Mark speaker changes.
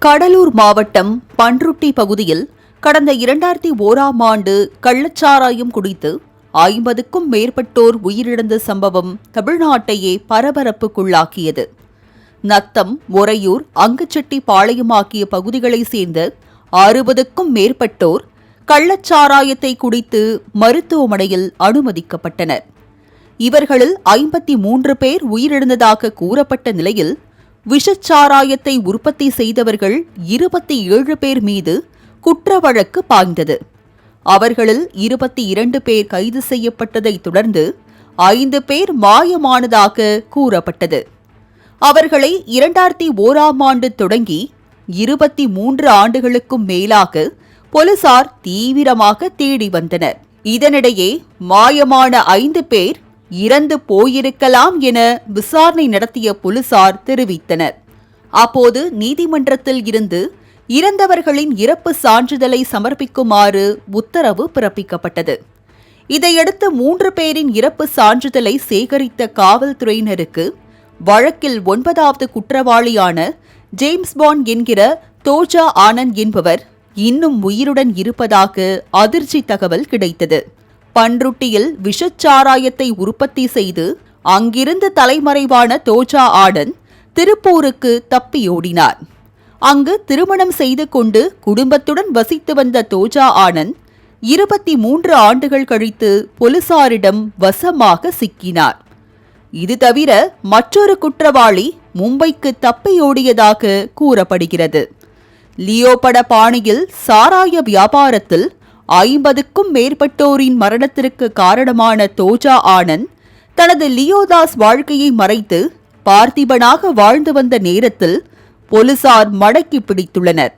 Speaker 1: கடலூர் மாவட்டம் பன்ருட்டி பகுதியில் கடந்த 2001ஆம் ஆண்டு கள்ளச்சாராயம் குடித்து 50க்கும் மேற்பட்டோர் உயிரிழந்த சம்பவம் தமிழ்நாட்டையே பரபரப்புக்குள்ளாக்கியது. நத்தம், ஒரையூர், அங்குச்செட்டிப்பாளையம் ஆகிய பகுதிகளைச் சேர்ந்த 60க்கும் மேற்பட்டோர் கள்ளச்சாராயத்தை குடித்து மருத்துவமனையில் அனுமதிக்கப்பட்டனர். இவர்களில் 53 பேர் உயிரிழந்ததாக கூறப்பட்ட நிலையில் விஷச்சாராயத்தை உற்பத்தி செய்தவர்கள் 27 பேர் மீது குற்ற வழக்கு பாய்ந்தது. அவர்களில் 22 பேர் கைது செய்யப்பட்டதைத் தொடர்ந்து 5 பேர் மாயமானதாக கூறப்பட்டது. அவர்களை 2001ஆம் ஆண்டு தொடங்கி 23 ஆண்டுகளுக்கும் மேலாக போலீசார் தீவிரமாக தேடி வந்தனர். இதனிடையே மாயமான 5 பேர் இறந்து போயிருக்கலாம் என விசாரணை நடத்திய போலீசார் தெரிவித்தனர். அப்போது நீதிமன்றத்தில் இருந்து இறந்தவர்களின் இறப்பு சான்றிதழை சமர்ப்பிக்குமாறு உத்தரவு பிறப்பிக்கப்பட்டது. இதையடுத்து 3 பேரின் இறப்பு சான்றிதழை சேகரித்த காவல்துறையினருக்கு வழக்கில் 9வது குற்றவாளியான ஜேம்ஸ் பாண்ட் என்கிற தோஜா ஆனந்த் என்பவர் இன்னும் உயிருடன் இருப்பதாக அதிர்ச்சி தகவல் கிடைத்தது. பன்ருட்டியில் விஷச்சாராயத்தை உற்பத்தி செய்து அங்கிருந்து தலைமறைவான தோஜா ஆனந்த் திருப்பூருக்கு தப்பியோடினார். அங்கு திருமணம் செய்து கொண்டு குடும்பத்துடன் வசித்து வந்த தோஜா ஆனந்த் 23 ஆண்டுகள் கழித்து போலீசாரிடம் வசமாக சிக்கினார். இது தவிர மற்றொரு குற்றவாளி மும்பைக்கு தப்பியோடியதாக கூறப்படுகிறது. லியோ பட பாணியில் சாராய வியாபாரத்தில் 50க்கும் மேற்பட்டோரின் மரணத்திற்கு காரணமான தோஜா ஆனந்த் தனது லியோதாஸ் வாழ்க்கையை மறைத்து பார்த்திபனாக வாழ்ந்து வந்த நேரத்தில் போலீசார் மடக்கி பிடித்துள்ளனர்.